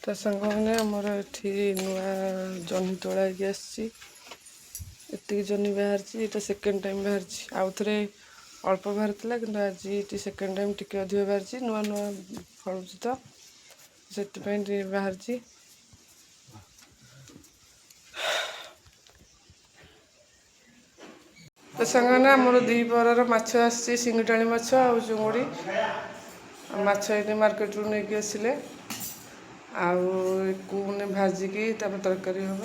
ତା ସାଙ୍ଗମାନେ ଆମର ଏଠି ନୂଆ ଜହ୍ନି ତୋଳା ହେଇକି ଆସିଛି। ଏତିକି ଜହ୍ନି ବାହାରିଛି, ଏଇଟା ସେକେଣ୍ଡ ଟାଇମ୍ ବାହାରିଛି। ଆଉ ଥରେ ଅଳ୍ପ ବାହାରିଥିଲା, କିନ୍ତୁ ଆଜି ଏଠି ସେକେଣ୍ଡ ଟାଇମ୍ ଟିକେ ଅଧିକ ବାହାରିଛି। ନୂଆ ନୂଆ ଫଳୁଛି ତ ସେଥିପାଇଁ ଟିକେ ବାହାରିଛି। ତ ସାଙ୍ଗମାନେ ଆମର ଦ୍ୱିପହରର ମାଛ ଆସିଛି, ଶିଙ୍ଗିଟାଳି ମାଛ ଆଉ ଚୁଙ୍ଗୁଡ଼ି। ମାଛ ଏଇଠି ମାର୍କେଟରୁ ନେଇକି ଆସିଲେ, ଆଉ ୟାକୁ ମାନେ ଭାଜିକି ତାପରେ ତରକାରୀ ହେବ।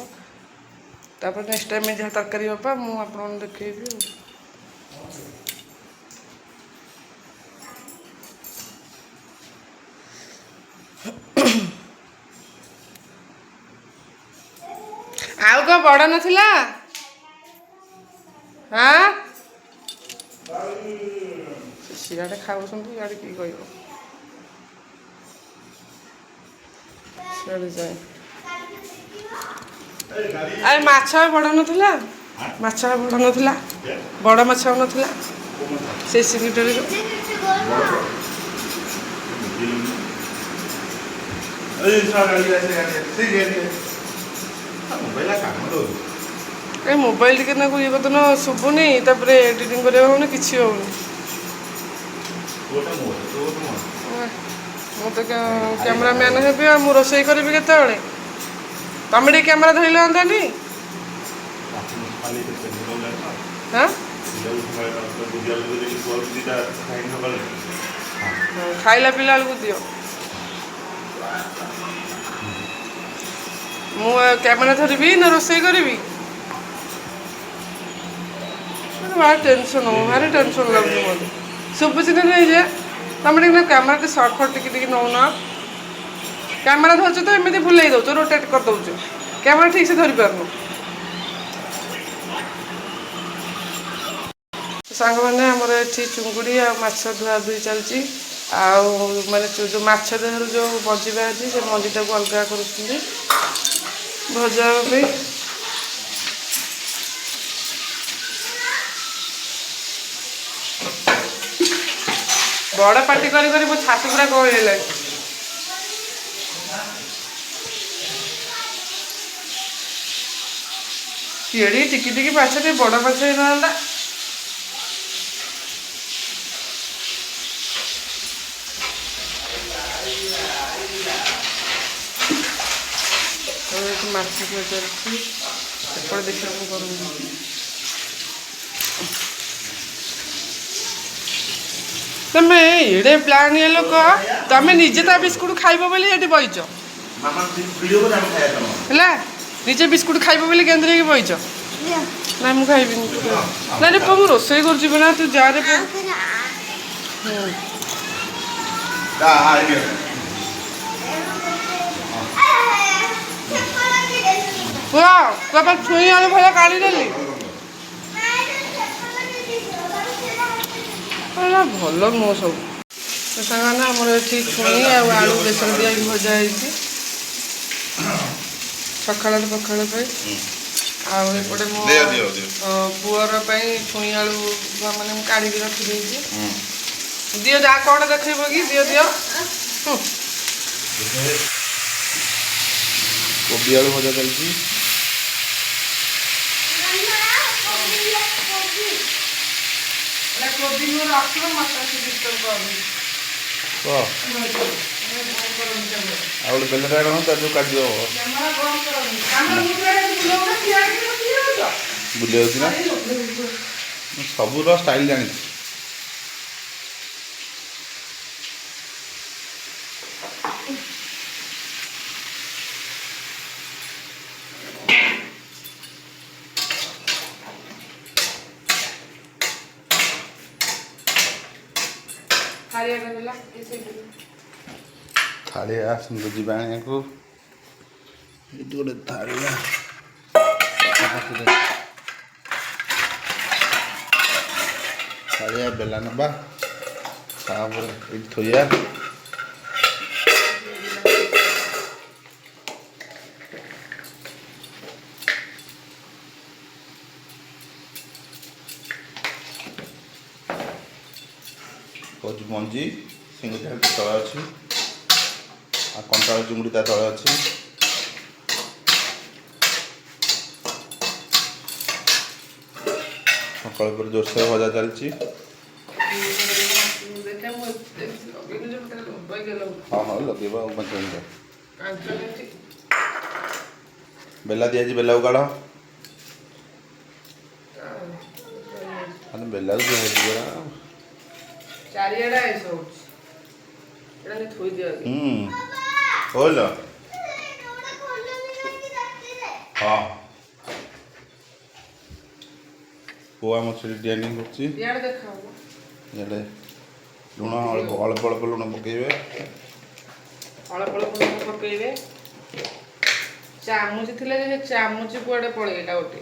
ତାପରେ ନେକ୍ସଟ ଟାଇମ୍ ଯାହା ତରକାରୀ ହେବ ମୁଁ ଆପଣଙ୍କୁ ଦେଖେଇବି ଆଉ। ଆଉ କଣ ବଡ଼ ନଥିଲା? ହଁ ସିଆଡ଼େ ଖାଉଛନ୍ତି, ଇଆଡ଼େ କି କହିବ। ସିଆଡ଼େ ଯାଏ ଆରେ ମାଛ ବଡ଼ ନଥିଲା, ମାଛ ବଡ଼ ନଥିଲା, ବଡ଼ ମାଛ ନଥିଲା ସେ ସିଙ୍ଗିଟାଳିର। ଏ ମୋବାଇଲ ଟିକେ ନାକୁ ଇଏ କରିଦେନ, ଶୁଭୁନି, ତାପରେ ଏଡ଼ିଟିଂ କରିବାକୁ ହେଉନି, କିଛି ହେଉନି। ମୁଁ ତ କ୍ୟାମେରାମ୍ୟାନ୍ ହେବି, ଆଉ ମୁଁ ରୋଷେଇ କରିବି କେତେବେଳେ? ତମେ ଟିକେ କ୍ୟାମେରା ଧରିଲେ ହୁଅନ୍ତାନି? ଖାଇଲା ପିଇଲା ବେଳକୁ ଦିଅ। ମୁଁ କ୍ୟାମେରା ଧରିବି ନା ରୋଷେଇ କରିବି? ଭାରି ଟେନସନ୍, ଭାରି ଟେନସନ୍ ଲାଗୁଛି ମୋତେ। ଶୁଭୁଛି ନା ନାହିଁ ଯେ? ତମେ ଟିକେ କ୍ୟାମେରା ଟିକେ ସର୍ଟ ଫଟ୍ ଟିକେ ନେଉନ। କ୍ୟାମେରା ଧରୁଛ ତ ଏମିତି ବୁଲେଇ ଦେଉଛ, ରୋଟେଟ୍ କରିଦେଉଛ, କ୍ୟାମେରା ଠିକ୍ ସେ ଧରିପାରୁନ। ସାଙ୍ଗମାନେ ଆମର ଏଠି ଚୁଙ୍ଗୁଡ଼ି ଆଉ ମାଛ ଧୁଆ ଧୁଇ ଚାଲିଛି। ଆଉ ମାନେ ଯେଉଁ ମାଛ ଦେହରୁ ଯେଉଁ ମଞ୍ଜି ବାହାରିଛି, ସେ ମଞ୍ଜିଟାକୁ ଅଲଗା କରୁଛନ୍ତି ଭଜା ହେବା ପାଇଁ। ବଡ଼ ପାଟି କରି କରି ମୋ ଛାତି ପୁରା କଣ ହେଇଗଲାଣି। କେଡ଼ି ଟିକି ଟିକି ମାଛ, ଟିକେ ବଡ଼ ମାଛ ହେଇନଥାନ୍ତା? ଏଠି ମାଛ ଚାଲିଛି, ଏପଟେ ଦେଖିବା ମୁଁ କରୁନି। ତମେ ଏଡ଼େ ପ୍ଲାନ୍ ଲୋକ, ତମେ ନିଜେ ତା ବିସ୍କୁଟ ଖାଇବ ବୋଲି ଏଠି ବଇଛ ହେଲା। ନିଜେ ବିସ୍କୁଟ ଖାଇବ ବୋଲି କେନ୍ଦ୍ର ହେଇକି ବଇଛ। ନାଇଁ ମୁଁ ଖାଇବିନି, ନାଇଁ ରେ ପୁଅ ମୁଁ ରୋଷେଇ କରୁଛି ନା, ତୁ ଯାରେ ପୁଅ। ପୁଅ ତୋ ପାଇଁ ଛୁଇଁ ଆଳୁ ଭଜା କାଢ଼ିଦେଲି। ଭଲ ନୁହଁ ସବୁ। ସାଙ୍ଗମାନେ ଆମର ଏଠି ଛୁଇଁ ଆଉ ଆଳୁ ବେସନ ଦିଆ ଭଜା ହେଇଛି ସକାଳର ପଖାଳ ପାଇଁ। ଆଉ ଏପଟେ ମୋ ପୁଅର ପାଇଁ ଛୁଇଁ ଆଳୁ ମାନେ ମୁଁ କାଢ଼ିକି ରଖିଦେଇଛି। ଦିଅ ଯା କ'ଣ ଦେଖେଇବ କି, ଦିଅ ଦିଅ। କୋବି ଆଳୁ ଭଜା ଚାଲିଛି। କୋବି ମୋର ରଖିବ, ମଟନ ଡିଷ୍ଟର୍ବ କରନି। ଆଉ ଗୋଟେ ବେଲଟା କ'ଣ ତାର ଯେଉଁ କାଟିଦେବ ବୁଲି ଯାଉଛି ନା, ସବୁର ଷ୍ଟାଇଲ୍ ଜାଣିଛି। ଥାଳିଆ ଆସନ୍ତୁ ଯିବା ଆଣିବାକୁ। ଏଇଠି ଗୋଟେ ଥାଳିଆ, ଥାଳିଆ ବେଲା ନେବା, ତାପରେ ଏଇଠି ଥୋଇବା। କହୁଛି ମଞ୍ଜି ସିଙ୍ଗିଟା ତଳେ ଅଛି, ଆଉ କଣ୍ଟା ଆଳୁ ଚିଙ୍ଗୁଡ଼ି ତା ତଳେ ଅଛି। ସକାଳ ପରେ ଜୋରସୋର ଭଜା ଚାଲିଛି। ହଁ ହଁ ଲଗେଇବା ଆଉ 5 ମିନିଟ୍। ବେଲା ଦିଆଯାଇଛି, ବେଲାକୁ କାଢ଼। ବେଲାକୁ ଦିଆହେଇଛି ପରା। ଚାରିଆଡ଼େ ଆଇଁଷ ହଉଛି। ଏଇଟା ଥୋଇ ଦିଅ ଆଗେ। କହିଲ ହଁ। ପୁଅ ଆମ ସେଠି ଗ୍ରାଇଣ୍ଡିଙ୍ଗ କରୁଛି। ଇଆଡ଼େ ଦେଖାଅ। ଇଆଡ଼େ ଲୁଣ ଅଳ୍ପ ଅଳ୍ପ ଅଳ୍ପ ଲୁଣ ପକେଇବେ। ଅଳ୍ପ ଅଳ୍ପ ଲୁଣ ପକେଇବେ। ଚାମଚ ଥିଲା ଯେ ସେ ଚାମଚ କୁଆଡ଼େ ପଳେଇଲା ଗୋଟେ।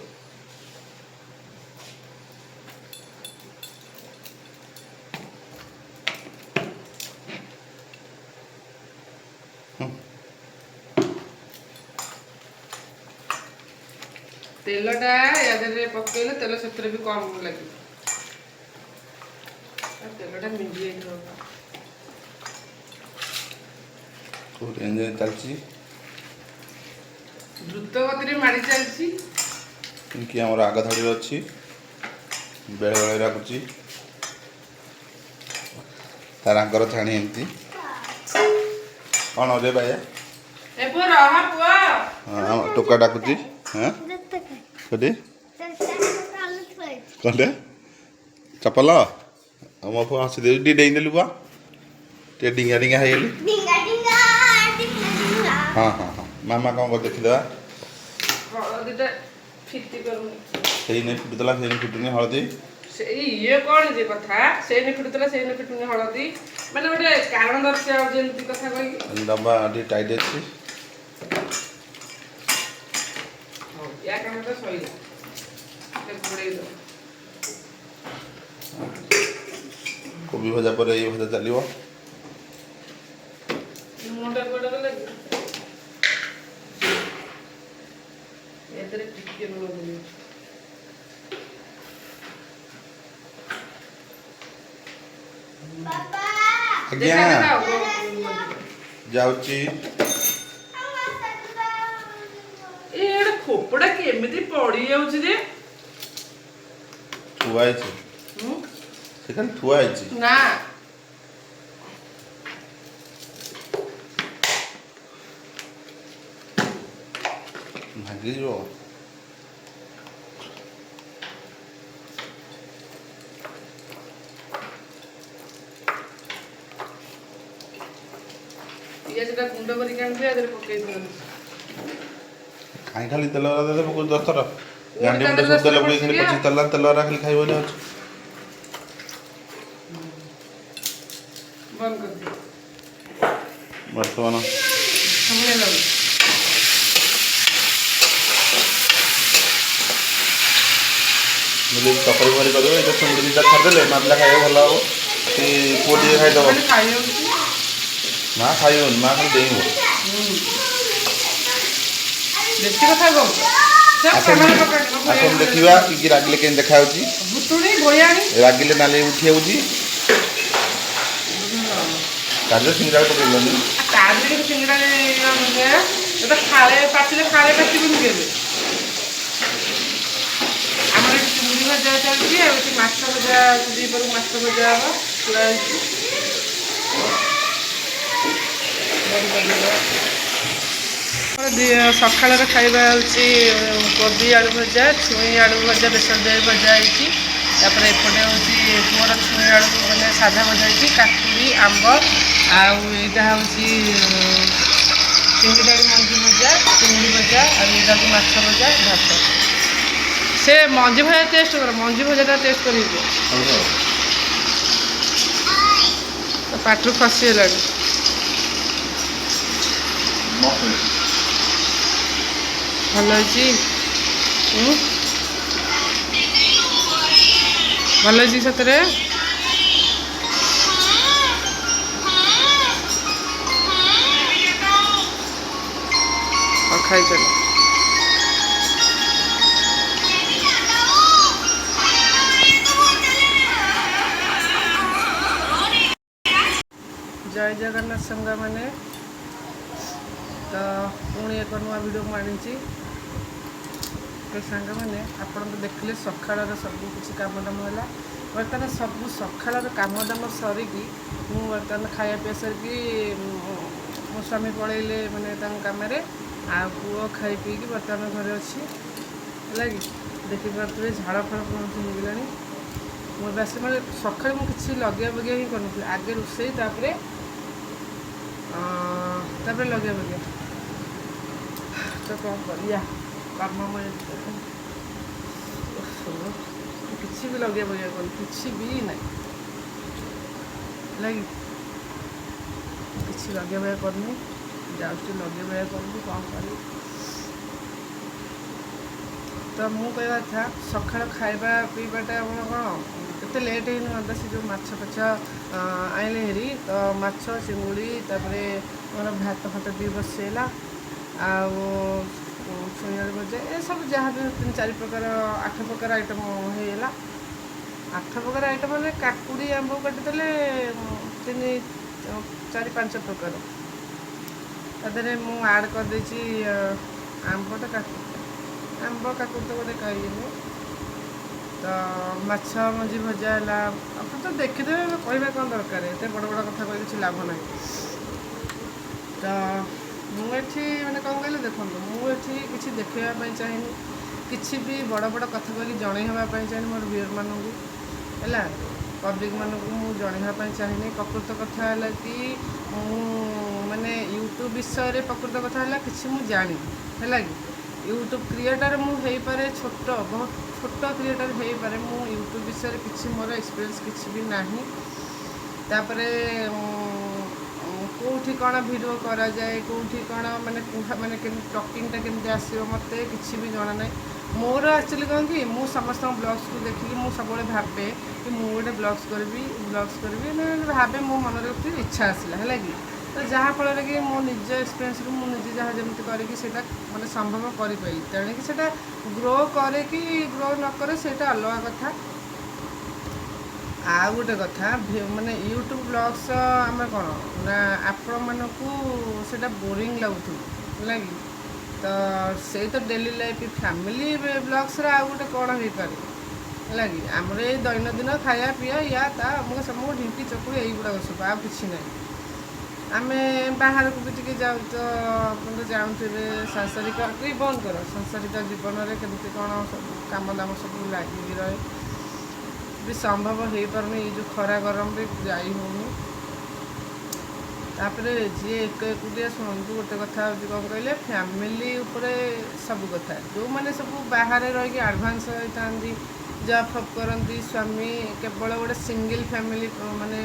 ତେଲଟା ୟା ଦେହରେ ପକେଇଲେ ତେଲ ସେଥିରେ ବି କମ୍ ଲାଗିବ। ତେଲଟା ମିଞ୍ଜି ଯାଇଥିବ। ଚାଲିଛି ଦ୍ରୁତ ଗତିରେ ମାଡ଼ି ଚାଲିଛି। କି ଆମର ଆଗ ଧାଡ଼ିରେ ଅଛି, ବେଳେବେଳେ ରାଗୁଛି। ତା ରାଗର ଛାଣି ଏମିତି କ'ଣ ରେ ବାୟା? ହଁ ଟୋକା ଡାକୁଛି। ହଁ କୋଠି କ'ଣଟେ ଚପଲ? ମୋ ପୁଅ ହସି ଦେଉଛି। ଟିକେ ଡେଇଁଦେଲୁ ପୁଅ, ଟିକେ ଡିଙ୍ଗା ଡିଙ୍ଗା ହେଇଗଲି। ହଁ ହଁ ହଁ ମାମା କ'ଣ କରି ଦେଖିଦେବା। ହଳଦୀଟା ଫିଟି ପାରୁନି। ସେଇନେ ଫୁଟୁଥିଲା, ସେଇନେ ଫୁଟୁନି ହଳଦୀ। ସେଇ ଇଏ କ'ଣ ଯେ କଥା, ସେଇନେ ଫୁଟୁଥିଲା ସେଇନେ ଫୁଟୁନି ହଳଦୀ, ମାନେ ଗୋଟେ କାରଣ ଦର୍ଶାଉଛି ଏମିତି କଥା କହିକି। ଡବା ଟିକେ ଟାଇଟ୍ ଅଛି। ହଉ ୟା କାମଟା ସଇଲା। ଘୋଡ଼େଇ ଦେବ। କୋବି ଭଜା ପରେ ଏଇ ଭଜା ଚାଲିବ। ଲୁଣଟା କୁଆଡ଼େ ଗଲା କି? ଏଥିରେ ଟିକେ ଲୁଣ ଦେବି। ଆଜ୍ଞା ଯାଉଛି। ଏଇଟା ଖୋପଟା କେମିତି ପଡ଼ି ଯାଉଛି ଯେ? ଥୁଆ ହେଇଛି, ସେ ଖାଲି ଥୁଆ ହେଇଛି। ନା ଭାଙ୍ଗିଯିବ। ପିଆଜଟା ଗୁଣ୍ଡ କରିକି ଆଣିଥିଲେ ଏଥିରେ ପକେଇ ଦିଅନ୍ତି। କାହିଁ ଖାଲି ତେଲ ଦେବେ ପକଉଛି 10 ଥର। ଗାଣ୍ଡି ମୁଣ୍ଡ ସବୁ ତେଲ ପକେଇ ଖାଲି ପଚିକି ତେଲ ଖାଲି ଖାଇବନି ଅଛି। ବନ୍ଦ କରିଦିଅ। ବର୍ତ୍ତମାନ ଯଦି ତରକାରୀ ଫକାରୀ କରିବ, ଏଇଟା ଚିଙ୍ଗୁଡ଼ି ଦୁଇଟା ଛାଡ଼ିଦେଲେ ମାମଲା ଖାଇବାକୁ ଭଲ ହେବ। କି ପୁଅ ଟିକେ ଖାଇଦେବ। ମା ଖାଇବନି, ମା ଖାଲି ଡେଇଁବ। ବେଶୀ କଥା କହୁଛ। ଆସନ୍ତୁ ଦେଖିବା କି ରାଗିଲେ କେମିତି ଦେଖାଯାଉଛି। ରାଗିଲେ ନାଲି ଉଠି ଯାଉଛି। ତାହେଲେ ସିଙ୍ଗଡ଼ା ପକେଇଲନି। ଫାଳେ ପାଚିଲେ ଫାଳେ କାଟିବୁନି କେବେ। ଆମର ଏଠି ଚିଙ୍ଗୁଡ଼ି ଭଜା ଚାଲିଛି, ଆଉ ଏଠି ମାଛ ଭଜା ଦ୍ୱିପହରକୁ ମାଛ ଭଜା ହେବ। ଚୁଡ଼ା ହେଇଛି। ସକାଳର ଖାଇବା ହେଉଛି କୋବି ଆଳୁ ଭଜା, ଛୁଇଁ ଆଳୁ ଭଜା, ବେସନ ଦେଇ ଭଜା ହେଇଛି। ତାପରେ ଏପଟେ ହେଉଛି ପୁଅର ଛୁଇଁ ଆଳୁ ମାନେ ସାଧା ଭଜା ହେଇଛି, କାକୁଡ଼ି, ଆମ୍ବ, ଆଉ ଏଇଟା ହେଉଛି ଚିଙ୍ଗୁଡ଼ି ଆଳୁ ମଞ୍ଜି ଭଜା, ଚିଙ୍ଗୁଡ଼ି ଭଜା, ଆଉ ଏଇଟା ହେଉଛି ମାଛ ଭଜା, ଭାତ। ସେ ମଞ୍ଜି ଭଜା ଟେଷ୍ଟ କର, ମଞ୍ଜି ଭଜାଟା ଟେଷ୍ଟ କରିବ। ପାଟିରୁ ଖସିଗଲାଣି। ଭଲ ହେଇଛି। ଭଲ ହେଇଛି ସତରେ। ଖାଇଚାଲ। ଜୟ ଜଗନ୍ନାଥ ସାଙ୍ଗମାନେ, ତ ପୁଣି ଏକ ନୂଆ ଭିଡ଼ିଓ ମୁଁ ଆଣିଛି। ତ ସାଙ୍ଗମାନେ ଆପଣ ତ ଦେଖିଲେ ସକାଳର ସବୁ କିଛି କାମ ଦାମ ହେଲା। ବର୍ତ୍ତମାନ ସବୁ ସକାଳର କାମ ଦାମ ସରିକି ମୁଁ ବର୍ତ୍ତମାନ ଖାଇବା ପିଇବା ସରିକି ମୋ ସ୍ୱାମୀ ପଳେଇଲେ ମାନେ ତାଙ୍କ କାମରେ, ଆଉ ପୁଅ ଖାଇ ପିଇକି ବର୍ତ୍ତମାନ ଘରେ ଅଛି ହେଲା କି। ଦେଖିପାରୁଥିବେ ଝାଳ ଫାଳ କୌଣସି ହେଇଗଲାଣି। ମୁଁ ଏବେ ଆସିଲି ମାନେ ସକାଳେ ମୁଁ କିଛି ଲଗେଇବା ବଗେଇବା ହିଁ କରୁନଥିଲି, ଆଗେ ରୋଷେଇ ତାପରେ ଲଗେଇବା ବଗେଇବା। ତ କ'ଣ କରିବା କର୍ମମୟ କିଛି ବି ଲଗେଇବା ବଗେଇବା କରୁନି, କିଛି ବି ନାହିଁ ହେଲା କି। କିଛି ଲଗେଇବା ବଗେଇବା କରୁନି, ଯାଉଛି ଲଗେଇବା ବଗେଇବା କରିବି, କ'ଣ କରିବି। ତ ମୁଁ କହିବା କଥା ସକାଳ ଖାଇବା ପିଇବାଟା ଆମର କ'ଣ ଏତେ ଲେଟ୍ ହେଇନଥାନ୍ତା। ସେ ଯେଉଁ ମାଛ ଫାଛ ଆଣିଲେ ହେରି, ତ ମାଛ ଚିଙ୍ଗୁଡ଼ି ତାପରେ ଆମର ଭାତ ଫାତ ବି ବସିଲା, ଆଉ ଛୁଇଁଆଳୁ ଭଜା ଏସବୁ ଯାହା ବି 3-4 ପ୍ରକାର 8 ପ୍ରକାର ଆଇଟମ୍ ହେଇଗଲା। 8 ପ୍ରକାର ଆଇଟମ୍ ମାନେ କାକୁଡ଼ି ଆମ୍ବ କାଟିଦେଲେ 3-4-5 ପ୍ରକାର। ତା ଦେହରେ ମୁଁ ଆଡ଼୍ କରିଦେଇଛି ଆମ୍ବ କାକୁଡ଼ି ତ ଗୋଟେ ଖାଇନି। ତ ମାଛ ମଞ୍ଜି ଭଜା ହେଲା। ଆପଣ ତ ଦେଖିଦେବେ, କହିବା କ'ଣ ଦରକାର, ଏତେ ବଡ଼ ବଡ଼ କଥା କହି କିଛି ଲାଭ ନାହିଁ। ତ ମୁଁ ଏଠି ମାନେ କ'ଣ କହିଲେ ଦେଖନ୍ତୁ, ମୁଁ ଏଠି କିଛି ଦେଖେଇବା ପାଇଁ ଚାହେଁନି, କିଛି ବି ବଡ଼ ବଡ଼ କଥା କହିକି ଜଣେଇ ହେବା ପାଇଁ ଚାହେଁନି ମୋର ଭିଉୟର୍ମାନଙ୍କୁ ହେଲା, ପବ୍ଲିକ୍ମାନଙ୍କୁ ମୁଁ ଜଣେଇବା ପାଇଁ ଚାହେଁନି। ପ୍ରକୃତ କଥା ହେଲା କି ମୁଁ ମାନେ ୟୁଟ୍ୟୁବ୍ ବିଷୟରେ ପ୍ରକୃତ କଥା ହେଲା କିଛି ମୁଁ ଜାଣିନି ହେଲା କି। ୟୁଟ୍ୟୁବ୍ କ୍ରିଏଟର୍ ମୁଁ ହେଇପାରେ, ବହୁତ ଛୋଟ କ୍ରିଏଟର୍ ହେଇପାରେ, ମୁଁ ୟୁଟ୍ୟୁବ୍ ବିଷୟରେ କିଛି ମୋର ଏକ୍ସପିରିଏନ୍ସ କିଛି ବି ନାହିଁ। ତାପରେ କେଉଁଠି କ'ଣ ଭିଡ଼ିଓ କରାଯାଏ, କେଉଁଠି କ'ଣ ମାନେ କେମିତି ଟକିଂଟା କେମିତି ଆସିବ ମୋତେ କିଛି ବି ଜଣା ନାହିଁ। ମୋର ଆକ୍ଚୁଆଲି କ'ଣ କି, ମୁଁ ସମସ୍ତଙ୍କ ବ୍ଲଗ୍ସକୁ ଦେଖିକି ମୁଁ ସବୁବେଳେ ଭାବେ କି ମୁଁ ଗୋଟେ ବ୍ଲଗ୍ସ କରିବି ଭାବେ, ମୋ ମନରେ ଗୋଟେ ଇଚ୍ଛା ଆସିଲା ହେଲା କି। ତ ଯାହାଫଳରେ କି ମୋ ନିଜ ଏକ୍ସପିରିଏନ୍ସରୁ ମୁଁ ନିଜେ ଯାହା ଯେମିତି କରିକି ସେଇଟା ମାନେ ସମ୍ଭବ କରିପାରିଲି। ତେଣିକି ସେଇଟା ଗ୍ରୋ କରେ କି ଗ୍ରୋ ନ କରେ ସେଇଟା ଅଲଗା କଥା। ଆଉ ଗୋଟେ କଥା ମାନେ ୟୁଟ୍ୟୁବ୍ ବ୍ଲଗ୍ସ ଆମେ କ'ଣ ନା ଆପଣମାନଙ୍କୁ ସେଇଟା ବୋରିଂ ଲାଗୁଥିବ ହେଲା କି। ତ ସେଇ ତ ଡେଲି ଲାଇଫ୍ ଫ୍ୟାମିଲି ବ୍ଲଗ୍ସରେ ଆଉ ଗୋଟେ କ'ଣ ହେଇପାରେ ହେଲା କି। ଆମର ଏଇ ଦୈନନ୍ଦିନ ଖାଇବା ପିଇବା ୟା ତା ଆମକୁ ସବୁ ଢିଙ୍କି ଚକୁଳି ଏଇଗୁଡ଼ାକ ସବୁ, ଆଉ କିଛି ନାହିଁ। ଆମେ ବାହାରକୁ ବି ଟିକେ ଯାଉ, ତ ଆପଣ ତ ଜାଣୁଥିବେ ସାଂସାରିକ ଜୀବନରେ କେମିତି କ'ଣ ସବୁ କାମ ଦାମ ସବୁ ଲାଗିକି ରହେ, ବି ସମ୍ଭବ ହେଇପାରୁନି। ଏଇ ଯେଉଁ ଖରା ଗରମ ବି ଯାଇ ହେଉନି। ତାପରେ ଯିଏ ଏକୁଟିଆ ଶୁଣନ୍ତୁ, ଗୋଟେ କଥା ହେଉଛି କ'ଣ କହିଲେ, ଫ୍ୟାମିଲି ଉପରେ ସବୁ କଥା। ଯେଉଁମାନେ ସବୁ ବାହାରେ ରହିକି ଆଡ଼ଭାନ୍ସ ହୋଇଥାନ୍ତି, ଜବ୍ ଫବ୍ କରନ୍ତି, ସ୍ୱାମୀ କେବଳ ଗୋଟେ ସିଙ୍ଗିଲ୍ ଫ୍ୟାମିଲି ମାନେ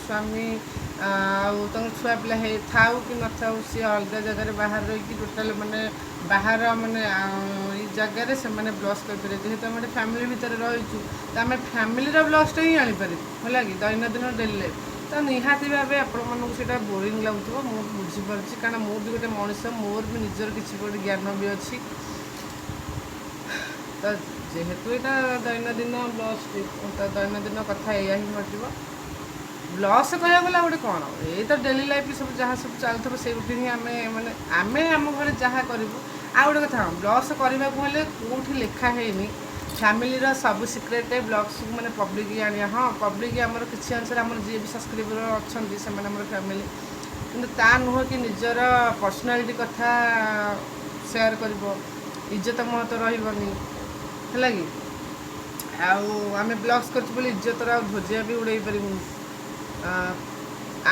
ସ୍ୱାମୀ ଆଉ ତାଙ୍କ ଛୁଆ ପିଲା ଥାଉ କି ନଥାଉ, ସିଏ ଅଲଗା ଜାଗାରେ ବାହାରେ ରହିକି ଟୋଟାଲ୍ ମାନେ ବାହାର ମାନେ ଏଇ ଜାଗାରେ ସେମାନେ ବ୍ଲଗ୍ସ କରିପାରିବେ। ଯେହେତୁ ଆମେ ଗୋଟେ ଫ୍ୟାମିଲି ଭିତରେ ରହିଛୁ, ତ ଆମେ ଫ୍ୟାମିଲିର ବ୍ଲଗ୍ସଟା ହିଁ ଆଣିପାରିବୁ ହେଲା କି, ଦୈନନ୍ଦିନ ଡେଲି ଲାଇଫ୍। ତ ନିହାତି ଭାବେ ଆପଣମାନଙ୍କୁ ସେଇଟା ବୋରିଂ ଲାଗୁଥିବ, ମୁଁ ବୁଝିପାରୁଛି, କାରଣ ମୁଁ ବି ଗୋଟେ ମଣିଷ, ମୋର ବି ନିଜର କିଛି ଗୋଟେ ଜ୍ଞାନ ବି ଅଛି। ତ ଯେହେତୁ ଏଇଟା ଦୈନନ୍ଦିନ ବ୍ଲଗ୍ସ, ତ ଦୈନନ୍ଦିନ କଥା ଏଇଆ ହିଁ ଘଟିବ। ବ୍ଲଗ୍ସ କହିବାକୁ ଗଲେ ଗୋଟେ କ'ଣ, ଏଇ ତ ଡେଲି ଲାଇଫ୍ ସବୁ ଯାହା ସବୁ ଚାଲୁଥିବ ସେଇଠି ହିଁ ଆମେ ଆମ ଘରେ ଯାହା କରିବୁ। ଆଉ ଗୋଟେ କଥା, ବ୍ଲଗ୍ସ କରିବାକୁ ହେଲେ କେଉଁଠି ଲେଖା ହେଇନି ଫ୍ୟାମିଲିର ସବୁ ସିକ୍ରେଟ୍ ବ୍ଲଗ୍ସକୁ ମାନେ ପବ୍ଲିକ୍ ଆଣିବା। ହଁ, ପବ୍ଲିକ୍ ଆମର କିଛି ଅନୁସାରେ ଆମର ଯିଏ ବି ସବସ୍କ୍ରାଇବର ଅଛନ୍ତି ସେମାନେ ଆମର ଫ୍ୟାମିଲି, କିନ୍ତୁ ତା ନୁହଁ କି ନିଜର ପର୍ସନାଲିଟି କଥା ସେୟାର କରିବ, ଇଜ୍ଜତ ମହତ ରହିବନି ହେଲା କି। ଆଉ ଆମେ ବ୍ଲଗ୍ସ କରୁଛୁ ବୋଲି ଇଜ୍ଜତର ଆଉ ଧ୍ୱଜିଆ ବି ଉଡ଼େଇ ପାରିବୁନି।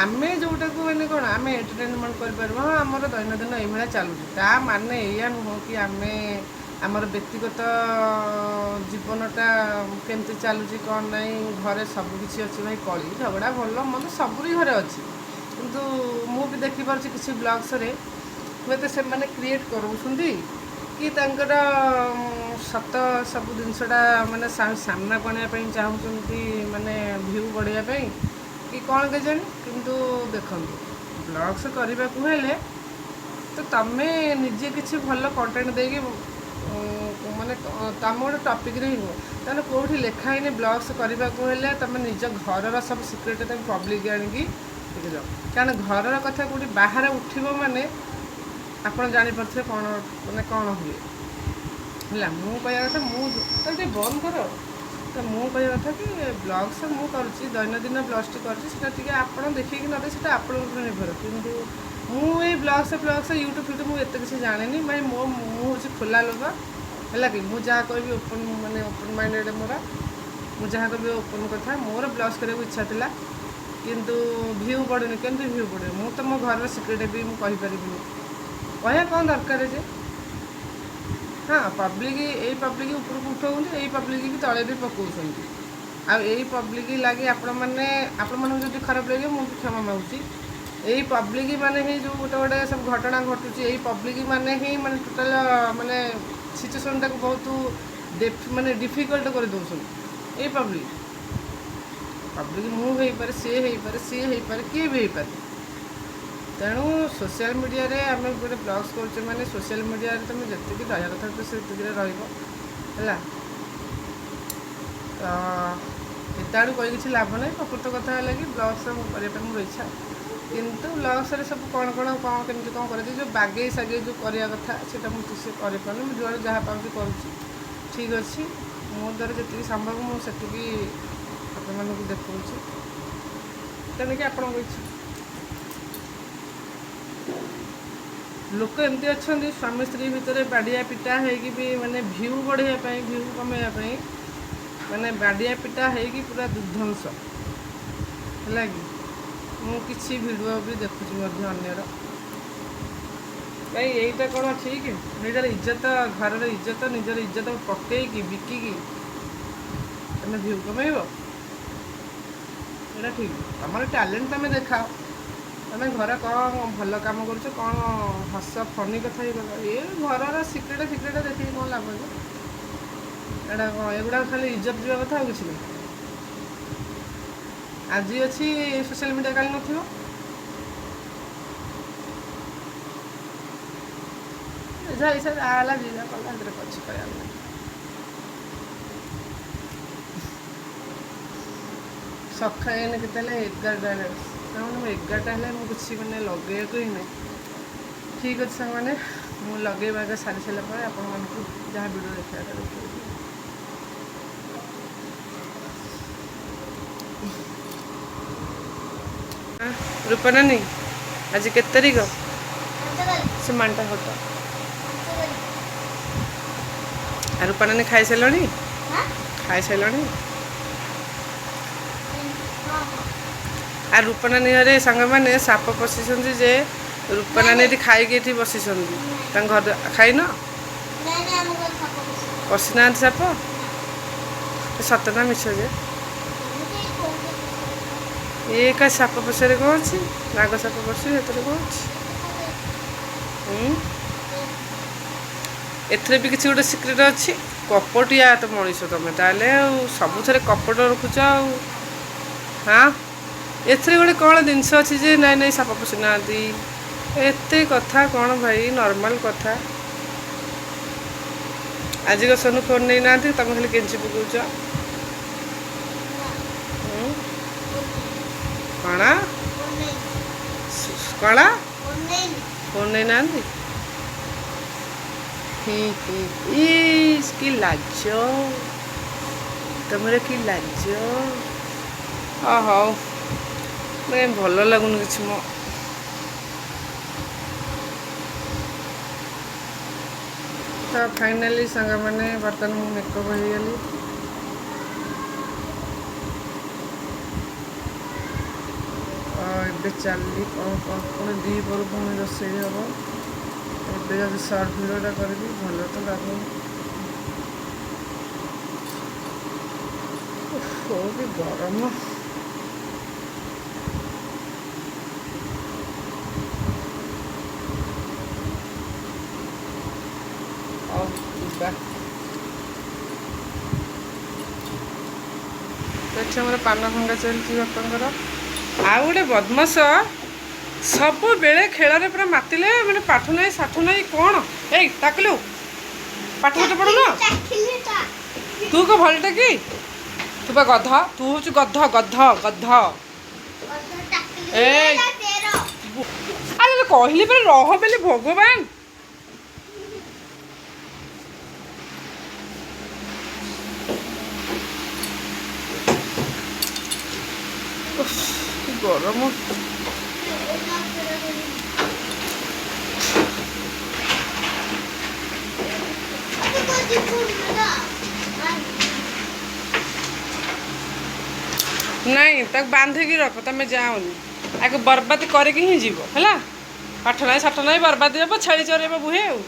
ଆମେ ଯେଉଁଟାକୁ ମାନେ କ'ଣ ଆମେ ଏଣ୍ଟରଟେନମେଣ୍ଟ କରିପାରିବୁ। ହଁ, ଆମର ଦୈନନ୍ଦିନ ଏଇଭଳିଆ ଚାଲୁଛି, ତା ମାନେ ଏଇଆ ନୁହଁ କି ଆମେ ଆମର ବ୍ୟକ୍ତିଗତ ଜୀବନଟା କେମିତି ଚାଲୁଛି କ'ଣ ନାହିଁ। ଘରେ ସବୁକିଛି ଅଛି ଭାଇ, କଳି ଝଗଡ଼ା ଭଲ ମନ୍ଦ ସବୁରି ଘରେ ଅଛି, କିନ୍ତୁ ମୁଁ ବି ଦେଖିପାରୁଛି କିଛି ବ୍ଲଗ୍ସରେ ହୁଏତ ସେମାନେ କ୍ରିଏଟ୍ କରୁଛନ୍ତି କି ତାଙ୍କର ସତ ସବୁ ଜିନିଷଟା ମାନେ ସାମ୍ନାକୁ ଆଣିବା ପାଇଁ ଚାହୁଁଛନ୍ତି, ମାନେ ଭିଉ ବଢ଼େଇବା ପାଇଁ କି କ'ଣ କେଜାଣି। କିନ୍ତୁ ଦେଖନ୍ତୁ, ବ୍ଲଗ୍ସ କରିବାକୁ ହେଲେ ତ ତମେ ନିଜେ କିଛି ଭଲ କଣ୍ଟେଣ୍ଟ ଦେଇକି ମାନେ ତମ ଗୋଟେ ଟପିକ୍ରେ ହିଁ ହୁଅ। ତାହେଲେ କେଉଁଠି ଲେଖା ହେଇନି ବ୍ଲଗ୍ସ କରିବାକୁ ହେଲେ ତମେ ନିଜ ଘରର ସବୁ ସିକ୍ରେଟ୍ ତମେ ପବ୍ଲିକ୍ ଆଣିକି ବୁଝିଲ, କାରଣ ଘରର କଥା କେଉଁଠି ବାହାରେ ଉଠିବ ମାନେ ଆପଣ ଜାଣିପାରୁଥିବେ କ'ଣ ମାନେ କ'ଣ ହୁଏ ହେଲା। ମୁଁ କହିବା କଥା ମୁଁ ତାହେଲେ ଟିକେ ବନ୍ଦ କର। ତ ମୁଁ କହିବା କଥା କି ବ୍ଲଗ୍ସ ମୁଁ କରୁଛି, ଦୈନନ୍ଦିନ ବ୍ଲଗ୍ସଟି କରୁଛି, ସେଟା ଟିକେ ଆପଣ ଦେଖିକି ନ ଦେବେ, ସେଟା ଆପଣଙ୍କ ଉପରେ ନିର୍ଭର। କିନ୍ତୁ ମୁଁ ଏଇ ବ୍ଲଗ୍ସ ୟୁଟ୍ୟୁବ୍ ଫ୍ୟୁଟ୍ୟୁବ୍ ମୁଁ ଏତେ କିଛି ଜାଣିନି। ଭାଇ ମୁଁ ହେଉଛି ଖୋଲା ଲୋକ ହେଲା କି, ମୁଁ ଯାହା କହିବି ଓପନ୍ ମାନେ ଓପନ୍ ମାଇଣ୍ଡେଡ଼ ମୋର, ମୁଁ ଯାହା କହିବି ଓପନ୍ କଥା। ମୋର ବ୍ଲଗ୍ସ କରିବାକୁ ଇଚ୍ଛା ଥିଲା କିନ୍ତୁ ଭିଉ ପଡ଼ୁନି। କେମିତି ଭିଉ ପଡ଼ିବ? ମୁଁ ତ ମୋ ଘରର ସିକ୍ରେଟ୍ ବି ମୁଁ କହିପାରିବିନି। କହିବା କ'ଣ ଦରକାର ଯେ ହଁ ପବ୍ଲିକ୍ ଏଇ ପବ୍ଲିକ୍ ଉପରକୁ ଉଠଉଛନ୍ତି, ଏଇ ପବ୍ଲିକ୍ ବି ତଳେ ବି ପକାଉଛନ୍ତି। ଆଉ ଏଇ ପବ୍ଲିକ୍ ଲାଗି ଆପଣମାନଙ୍କୁ ଯଦି ଖରାପ ଲାଗିବ ମୁଁ ବି କ୍ଷମା ମାଗୁଛି। ଏଇ ପବ୍ଲିକ୍ ମାନେ ହିଁ ଯେଉଁ ଗୋଟେ ସବୁ ଘଟଣା ଘଟୁଛି, ଏଇ ପବ୍ଲିକ୍ ମାନେ ହିଁ ମାନେ ଟୋଟାଲ୍ ମାନେ ସିଚୁଏସନ୍ଟାକୁ ବହୁତ ମାନେ ଡିଫିକଲ୍ଟ କରିଦେଉଛନ୍ତି। ଏଇ ପବ୍ଲିକ୍ ମୁଁ ହେଇପାରେ, ସିଏ ହେଇପାରେ, କିଏ ବି ହେଇପାରେ। ତେଣୁ ସୋସିଆଲ୍ ମିଡ଼ିଆରେ ଆମେ ଗୋଟେ ବ୍ଲଗ୍ସ କରୁଛେ ମାନେ ସୋସିଆଲ୍ ମିଡ଼ିଆରେ ତୁମେ ଯେତିକି ରହିବା କଥା ତ ସେତିକିରେ ରହିବ ହେଲା। ତ ଏତେ ଆଡ଼ୁ କହି କିଛି ଲାଭ ନାହିଁ। ପ୍ରକୃତ କଥା ହେଲା କି ବ୍ଲଗ୍ସ କରିବା ପାଇଁ ମୋର ଇଚ୍ଛା, କିନ୍ତୁ ବ୍ଲଗ୍ସରେ ସବୁ କ'ଣ କେମିତି କ'ଣ କରାଯାଏ, ଯେଉଁ ବାଗେଇ ସାଗେଇ ଯେଉଁ କରିବା କଥା ସେଇଟା ମୁଁ ଠିକ୍ ସେ କରିପାରୁନି। ମୁଁ ଯୁଆଡ଼େ ଯାହା ପାଉଛି କରୁଛି, ଠିକ୍ ଅଛି। ମୋ ଦ୍ୱାରା ଯେତିକି ସମ୍ଭବ ମୁଁ ସେତିକି ଆପଣମାନଙ୍କୁ ଦେଖାଉଛି, ତେଣିକି ଆପଣଙ୍କ ଇଚ୍ଛା। ଲୋକ ଏମିତି ଅଛନ୍ତି ସ୍ୱାମୀ ସ୍ତ୍ରୀ ଭିତରେ ବାଡ଼ିଆ ପିଟା ହେଇକି ବି ମାନେ ଭିଉ ବଢ଼େଇବା ପାଇଁ, ଭିଉ କମେଇବା ପାଇଁ ମାନେ ବାଡ଼ିଆ ପିଟା ହେଇକି ପୁରା ଦୁର୍ଦ୍ଧଂସ ହେଲା କି। ମୁଁ କିଛି ଭିଡ଼ିଓ ବି ଦେଖୁଛି ମଧ୍ୟ ଅନ୍ୟର। ଭାଇ ଏଇଟା କ'ଣ ଠିକ୍? ନିଜର ଇଜ୍ଜତ, ଘରର ଇଜ୍ଜତ, ନିଜର ଇଜ୍ଜତ ପକେଇକି ବିକିକି ତମେ ଭିଉ କମେଇବ? ଏଇଟା ଠିକ୍? ତମର ଟ୍ୟାଲେଣ୍ଟ ତମେ ଦେଖାଅ, ତମେ ଘର କ'ଣ ଭଲ କାମ କରୁଛ, କ'ଣ ହସ ଫନି କଥା ହେଇଗଲା। ଏ ଘରର ସିକ୍ରେଟ୍ ଦେଖିକି କ'ଣ ଲାଭ ଯେ? ଏଇଟା କ'ଣ ଏଗୁଡ଼ାକ ଖାଲି ଇଜ୍ଜତ ଯିବା କଥା, ଆଉ କିଛି ନାହିଁ। ଆଜି ଅଛି ସୋସିଆଲ୍ ମିଡ଼ିଆ, କାଲି ନଥିବ। ଇଚ୍ଛା ଯାହା ହେଲା ଯିଏ କଲା ସେଥିରେ କିଛି କହିବାର ନାହିଁ। ସକାଳେ ଏଇନେ କେତେ ହେଲେ 11ଟା ହେଲେ, ତାମାନେ ମୁଁ 11ଟା ହେଲେ ମୁଁ କିଛି ମାନେ ଲଗେଇବାକୁ ହିଁ ନାହିଁ। ଠିକ୍ ଅଛି ସାଙ୍ଗମାନେ, ମୁଁ ଲଗେଇବା ଆগে ସାରି ସାରିଲା ପରେ ଆପଣମାନଙ୍କୁ ଯାହା ଭିଡ଼ିଓ ଦେଖିବାଟା ଦେଖିବି। ରୂପା ନାନୀ ଆଜି କେତେ ତାରିଖ? ସେ ମାଣ୍ଟା ହଟ। ଆଉ ରୂପା ନାନୀ ଖାଇସାରିଲଣି? ଆଉ ରୂପା ନାନୀ ଘରେ ସାଙ୍ଗମାନେ ସାପ ପଶିଛନ୍ତି ଯେ ରୂପା ନାନୀ ଏଠି ଖାଇକି ଏଠି ବସିଛନ୍ତି। ତାଙ୍କ ଘର ଖାଇନ? ପଶିନାହାନ୍ତି ସାପ? ସତ ନା ମିଛ ଯେ? ଏକା ସାପ ପଶିବାରେ କ'ଣ ଅଛି? ନାଗ ସାପ ପଶିବେ, ସେଥିରେ କ'ଣ ଅଛି? ଏଥିରେ ବି କିଛି ଗୋଟେ ସିକ୍ରେଟ୍ ଅଛି। କପଟିଆ ତ ମଣିଷ ତମେ ତାହେଲେ, ଆଉ ସବୁଥିରେ କପଟ ରଖୁଛ ଆଉ। ହଁ, ଏଥିରେ ଗୋଟେ କ'ଣ ଜିନିଷ ଅଛି ଯେ ନାଇଁ ସାପ ପଶିନାହାନ୍ତି? ଏତେ କଥା କ'ଣ ଭାଇ? ନର୍ମାଲ୍ କଥା। ଆଜିକା ସୋନୁ ଫୋନ୍ ନେଇନାହାନ୍ତି, ତମେ ଖାଲି କେଞ୍ଚି ପକାଉଛ। କ'ଣ ଫୋନ୍ ନେଇନାହାନ୍ତି? କି ଲାଜ ତମର, କି ଲାଜ। ହଉ, ଭଲ ଲାଗୁନି କିଛି ମୋ। ତ ଫାଇନାଲି ସାଙ୍ଗମାନେ ବର୍ତ୍ତମାନ ମୁଁ ମେକଅପ୍ ହେଇଗଲି। ଏବେ ଚାଲିଲି କ'ଣ ପୁଣି ଦ୍ୱିପହର ପୁଣି ରୋଷେଇ ହେବ। ଏବେ ଯଦି ସର୍ଟ ଭିଡ଼ିଓଟା କରିବି ଭଲ ତ ଲାଗୁନି। କି ଗରମ। ହଉ ଯିବା। ଏଠି ଆମର ପାନ ଭଙ୍ଗା ଚାଲିଛି ବାପାଙ୍କର। ଆଉ ଗୋଟେ ବଦମାସ ସବୁବେଳେ ଖେଳରେ ପୁରା ମାତିଲେ, ମାନେ ପାଠ ନାହିଁ ସାଠ ନାହିଁ କ'ଣ। ଏଇ ତାକିଲୁ ପାଠ ପଢ଼ୁନ? ତୁ କ'ଣ ଭଲଟା କି? ତୁ ବା ଗଧ, ତୁ ହଉଛୁ ଗଧ। এই ଆରେ କହିଲି ପରେ ରହ ବୋଲି ଭଗବାନ। କି ଗରମ। ନାଇଁ ତାକୁ ବାନ୍ଧିକି ରଖ, ତମେ ଯାଅନି, ଆକୁ ବର୍ବାଦ କରିକି ହିଁ ଯିବ ହେଲା। ପାଠ ନାହିଁ ସାଠ ନାହିଁ ବର୍ବାଦ ହେବ, ଛେଳି ଚରେଇବ ବୁହେ ଆଉ।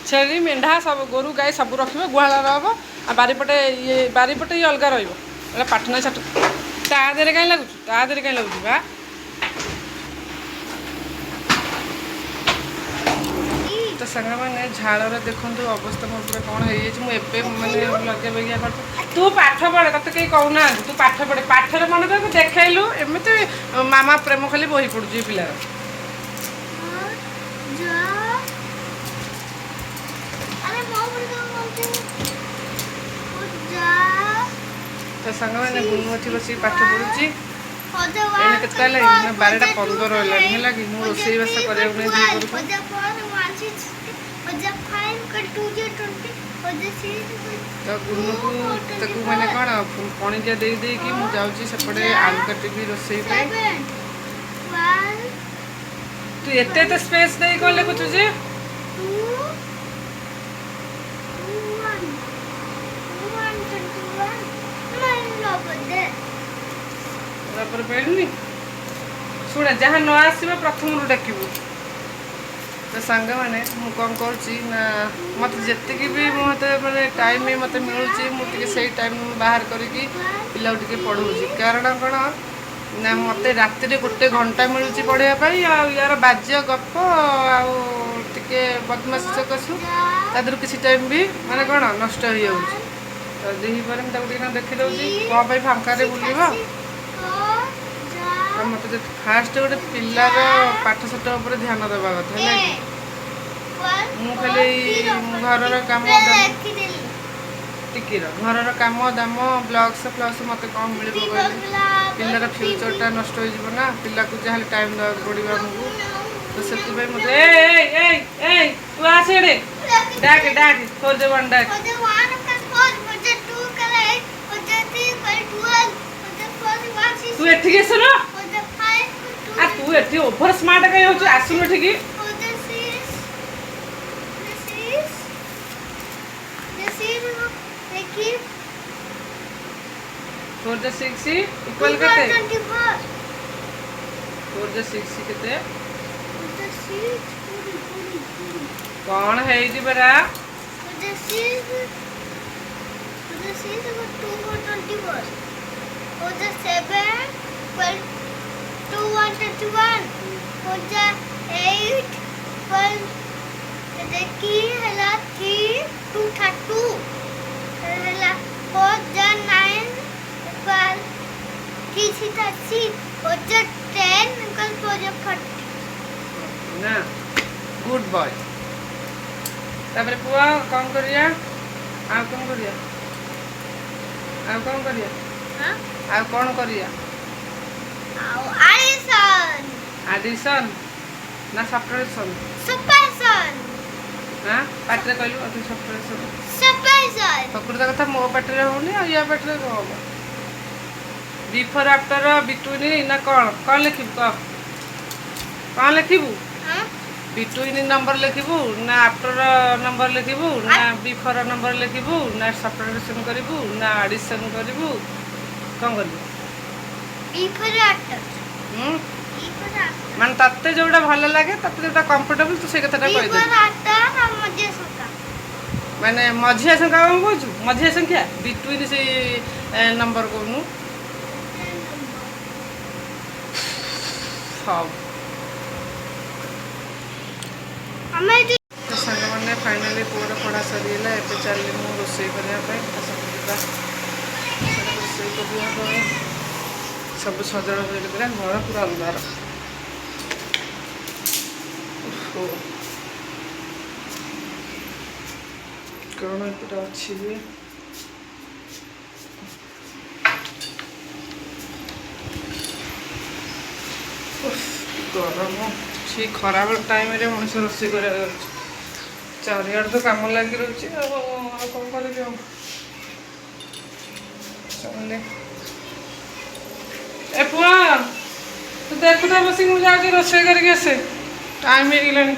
ଛେଳି ମେଣ୍ଢା ସବୁ ଗୋରୁ ଗାଈ ସବୁ ରଖିବ, ଗୁହାଳ ହେବ। ଆଉ ବାରିପଟେ ଇଏ ଅଲଗା ରହିବ। ଏଇଟା ପାଠ ନାହିଁ ସାଠ ତା ଦେହରେ କାହିଁ ଲାଗୁଛୁ, ତା ଦେହରେ କାହିଁ ଲାଗୁଛୁ ବା। ତ ସାଙ୍ଗମାନେ ଝାଳରେ ଦେଖନ୍ତୁ ଅବସ୍ଥା ମୋ ଉପରେ କ'ଣ ହେଇଯାଇଛି। ମୁଁ ଏବେ ମାନେ ଲଗେଇ ବଗିଆ କରିଛି। ତୁ ପାଠ ପଢ଼େ, ତତେ କେହି କହୁନାହାନ୍ତି, ତୁ ପାଠ ପଢ଼େ, ପାଠରେ ମନେ ତାକୁ ଦେଖେଇଲୁ। ଏମିତି ମାମା ପ୍ରେମ ଖାଲି ବହି ପଡ଼ୁଛି ଏ ପିଲାର। ତ ସାଙ୍ଗମାନେ ଗୁନୁ ଏଠି ବସିକି ପାଠ ପଢ଼ୁଛି। ଏଇନା କେତେଟା ହେଲାଣି ନା 12:15 ହେଲାଣି ହେଲା କି। ମୁଁ ରୋଷେଇବାସ କରିବାକୁ ନେଇ ଦିପହରକୁ। ତ ଗୁନୁକୁ ତାକୁ ମାନେ କ'ଣ ପଣିକିଆ ଦେଇକି ମୁଁ ଯାଉଛି ସେପଟେ ଆଳୁ କାଟିବି ରୋଷେଇ ପାଇଁ। ତୁ ଏତେ ସ୍ପେସ୍ ଦେଇ କ'ଣ ଲେଖୁଛୁ ଯେ? ତାପରେ ପେଡ଼ୁନି ଶୁଣେ, ଯାହା ନ ଆସିବ ପ୍ରଥମରୁ ଡାକିବୁ। ତ ସାଙ୍ଗମାନେ ମୁଁ କ'ଣ କରୁଛି ନା, ମୋତେ ଯେତିକି ବି ମୋତେ ମାନେ ଟାଇମ୍ ମୋତେ ମିଳୁଛି, ମୁଁ ଟିକେ ସେଇ ଟାଇମ୍ ବାହାର କରିକି ପିଲାକୁ ଟିକେ ପଢ଼ଉଛି। କାରଣ କ'ଣ ନା, ମୋତେ ରାତିରେ 1 ଘଣ୍ଟା ମିଳୁଛି ପଢ଼ିବା ପାଇଁ। ଆଉ ୟାର ବାଜ୍ୟ ଗପ ଆଉ ଟିକେ ବଦମାସି ସକାଶୁ ତା ଦେହରୁ କିଛି ଟାଇମ୍ ବି ମାନେ କ'ଣ ନଷ୍ଟ ହେଇଯାଉଛି। ତ ଦିହିପରେ ମୁଁ ତାକୁ ଟିକେ ଦେଖିଦେଉଛି, କ'ଣ ପାଇଁ ଫାଙ୍କାରେ ବୁଲିବ। ମୋତେ ଫାଷ୍ଟ ଗୋଟେ ପିଲାର ପାଠଶାଠ ଉପରେ ଧ୍ୟାନ ଦେବା କଥା ହେଲା କି। ମୁଁ ଖାଲି ଘରର କାମ ଟିକିର ଘରର କାମ ଦାମ ବ୍ଲଗ୍ସ ଫ୍ଲଗ୍ସ ମୋତେ କ'ଣ ମିଳିବ କହିଲେ। ପିଲାର ଫ୍ୟୁଚର୍ଟା ନଷ୍ଟ ହେଇଯିବ ନା, ପିଲାକୁ ଯାହାହେଲେ ଟାଇମ୍ ଦେବାକୁ ପଡ଼ିବ ଆମକୁ। ତ ସେଥିପାଇଁ ମୋତେ ତୁ ଆସେ ଏଡ଼େ ଡାକେ 4 ଡାକେ। ତୁ ଏଠିକି ଆସୁନ, ତୁ ଏଠି ଓଭର ସ୍ମାର୍ଟ କାହିଁ ହଉଛୁ, ଆସୁନୁ ଏଠିକି। Four the 6 equal केते? 4 the 6 केते? कौन है जी बरा? 10 ना गुड बॉय। तापर पुआ कौन करिया आ कौन करिया आ कौन करिया हां आ कौन करिया एडिशन ना सब्ट्रैक्शन हां पाटरे कहलु अति सब्ट्रैक्शन प्रकृत कथा मो पाटरे होनी आ या पाटरे को हो बिफोर आफ्टर बिटवीन ना कौन लिखिबू कौन लिखिबू बिटवीन नंबर लिखिबू ना आफ्टर नंबर लिखिबू ना बिफोर नंबर लिखिबू ना सब्ट्रैक्शन करिबू ना एडिशन करिबू कौन करिबू बिफोर आफ्टर मान तत्ते जोड़ा भल लगे तत्ते जोड़ा कंफर्टेबल तू से कथाटा कहि दे बिफोर आफ्टर ना मझिया संख्या माने मझिया संख्या कोन कहू मझिया संख्या बिटवीन से नंबर कोनु हां तो संग मैंने फाइनाली पुअर पढ़ा सरीला एबे चलली मु रोसई करने रोसई करने सब सजड़ कर घर पूरा अंधार कौन एपटे अच्छी ଗରମ ଠିକ୍ ଖରାବେଳ ଟାଇମ୍ରେ ମଣିଷ ରୋଷେଇ କରିବାକୁ ଯାଉଛି। ଚାରିଆଡ଼େ ତ କାମ ଲାଗି ରହୁଛି ଆଉ କ'ଣ କରିବି ଆଉ। ଚାଲେ ଏ ପୁଅ ତୁ ଦେଖୁଥା ବସିକି, ମୁଁ ଯାଉଛି ରୋଷେଇ କରିକି ଆସେ, ଟାଇମ୍ ହେଇଗଲାଣି।